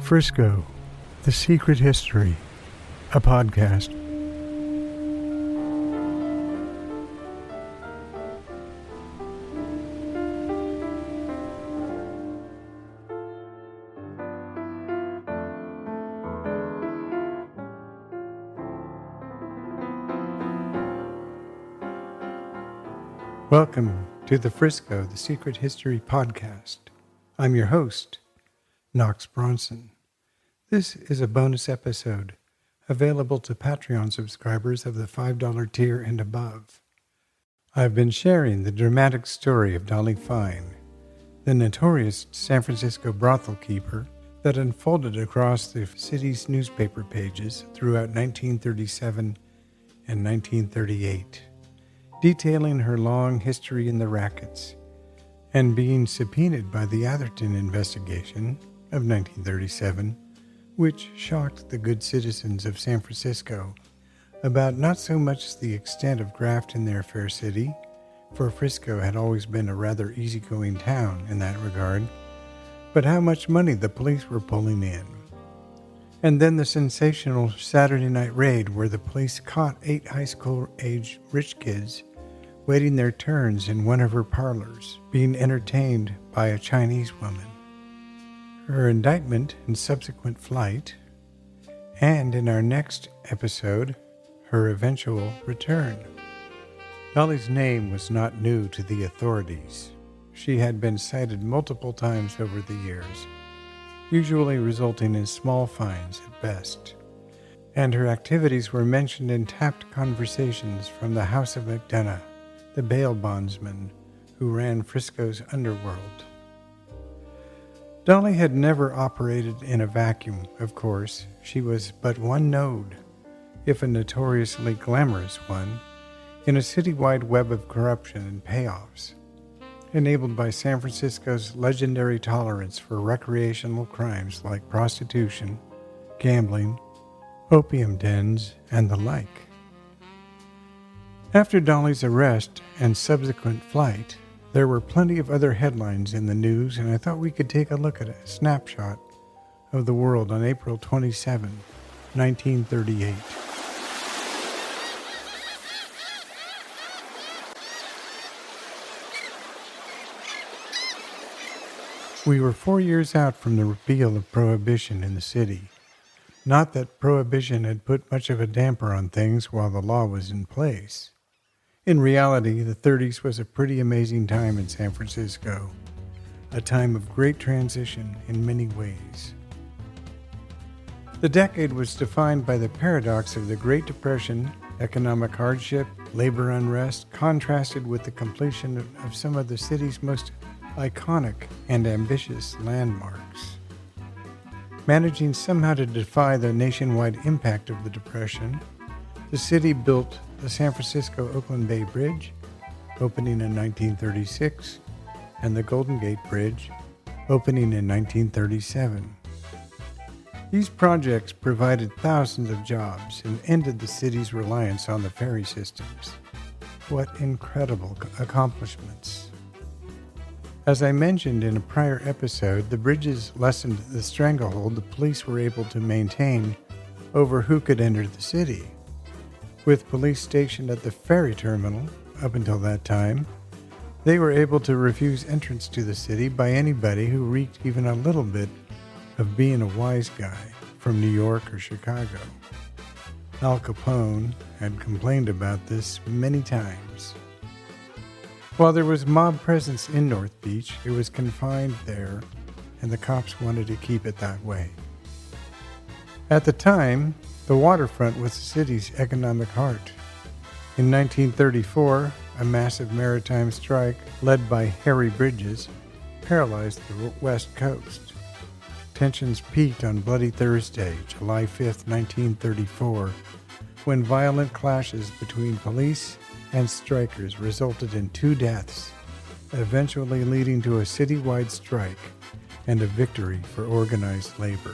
Frisco, The Secret History, a podcast. Welcome to the Frisco, The Secret History podcast. I'm your host, Knox Bronson. This is a bonus episode available to Patreon subscribers of the $5 tier and above. I've been sharing the dramatic story of Dolly Fine, the notorious San Francisco brothel keeper that unfolded across the city's newspaper pages throughout 1937 and 1938, detailing her long history in the rackets and being subpoenaed by the Atherton investigation of 1937, which shocked the good citizens of San Francisco about not so much the extent of graft in their fair city, for Frisco had always been a rather easygoing town in that regard, but how much money the police were pulling in. And then the sensational Saturday night raid where the police caught 8 high school-age rich kids waiting their turns in one of her parlors, being entertained by a Chinese woman. Her indictment and subsequent flight, and in our next episode, her eventual return. Dolly's name was not new to the authorities. She had been cited multiple times over the years, usually resulting in small fines at best, and her activities were mentioned in tapped conversations from the House of McDonough, the bail bondsman who ran Frisco's underworld. Dolly had never operated in a vacuum, of course. She was but one node, if a notoriously glamorous one, in a citywide web of corruption and payoffs, enabled by San Francisco's legendary tolerance for recreational crimes like prostitution, gambling, opium dens, and the like. After Dolly's arrest and subsequent flight, there were plenty of other headlines in the news, and I thought we could take a look at a snapshot of the world on April 27, 1938. We were 4 years out from the repeal of Prohibition in the city. Not that Prohibition had put much of a damper on things while the law was in place. In reality, the 30s was a pretty amazing time in San Francisco, a time of great transition in many ways. The decade was defined by the paradox of the Great Depression, economic hardship, labor unrest, contrasted with the completion of some of the city's most iconic and ambitious landmarks. Managing somehow to defy the nationwide impact of the Depression, the city built the San Francisco-Oakland Bay Bridge, opening in 1936, and the Golden Gate Bridge, opening in 1937. These projects provided thousands of jobs and ended the city's reliance on the ferry systems. What incredible accomplishments. As I mentioned in a prior episode, the bridges lessened the stranglehold the police were able to maintain over who could enter the city. With police stationed at the ferry terminal up until that time, they were able to refuse entrance to the city by anybody who reeked even a little bit of being a wise guy from New York or Chicago. Al Capone had complained about this many times. While there was mob presence in North Beach, it was confined there, and the cops wanted to keep it that way. At the time, the waterfront was the city's economic heart. In 1934, a massive maritime strike led by Harry Bridges paralyzed the West Coast. Tensions peaked on Bloody Thursday, July 5, 1934, when violent clashes between police and strikers resulted in 2 deaths, eventually leading to a citywide strike and a victory for organized labor.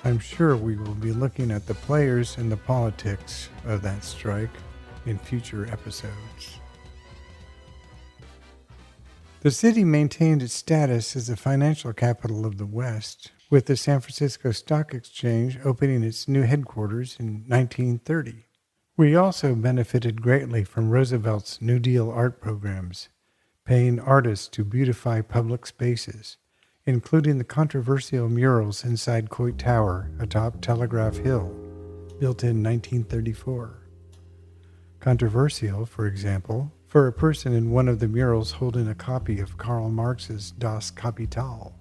I'm sure we will be looking at the players and the politics of that strike in future episodes. The city maintained its status as the financial capital of the West, with the San Francisco Stock Exchange opening its new headquarters in 1930. We also benefited greatly from Roosevelt's New Deal art programs, paying artists to beautify public spaces, including the controversial murals inside Coit Tower atop Telegraph Hill, built in 1934. Controversial, for example, for a person in one of the murals holding a copy of Karl Marx's Das Kapital.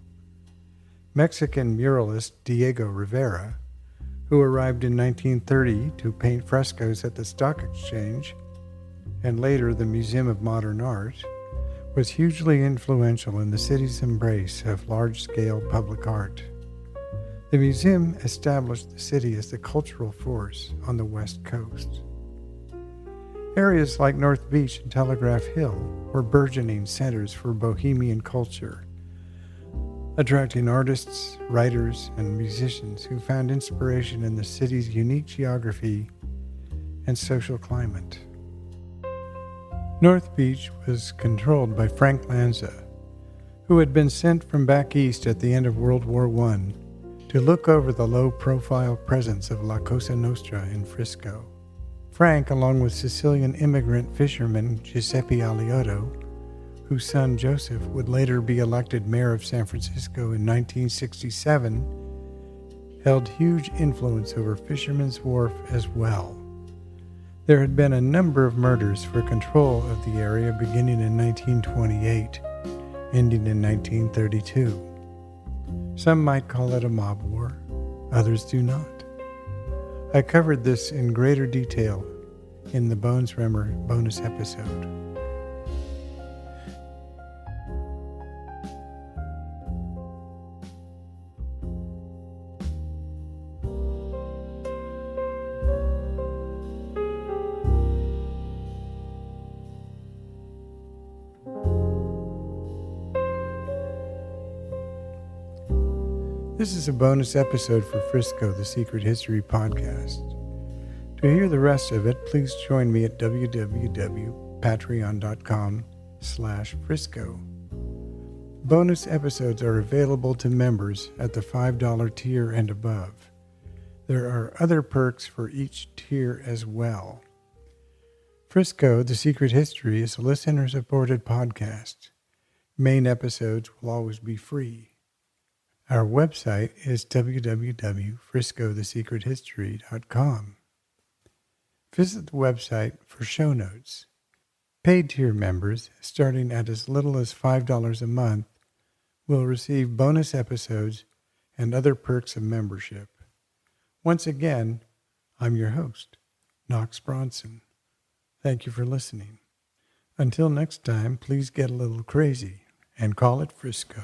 Mexican muralist Diego Rivera, who arrived in 1930 to paint frescoes at the Stock Exchange and later the Museum of Modern Art, was hugely influential in the city's embrace of large-scale public art. The museum established the city as the cultural force on the West Coast. Areas like North Beach and Telegraph Hill were burgeoning centers for bohemian culture, attracting artists, writers, and musicians who found inspiration in the city's unique geography and social climate. North Beach was controlled by Frank Lanza, who had been sent from back east at the end of World War I to look over the low-profile presence of La Cosa Nostra in Frisco. Frank, along with Sicilian immigrant fisherman Giuseppe Aliotto, whose son Joseph would later be elected mayor of San Francisco in 1967, held huge influence over Fisherman's Wharf as well. There had been a number of murders for control of the area beginning in 1928, ending in 1932. Some might call it a mob war, others do not. I covered this in greater detail in the Bones Remmer bonus episode. This is a bonus episode for Frisco, the Secret History Podcast. To hear the rest of it, please join me at www.patreon.com/Frisco. Bonus episodes are available to members at the $5 tier and above. There are other perks for each tier as well. Frisco, the Secret History is a listener-supported podcast. Main episodes will always be free. Our website is www.friscothesecrethistory.com. Visit the website for show notes. Paid tier members, starting at as little as $5 a month, will receive bonus episodes and other perks of membership. Once again, I'm your host, Knox Bronson. Thank you for listening. Until next time, please get a little crazy and call it Frisco.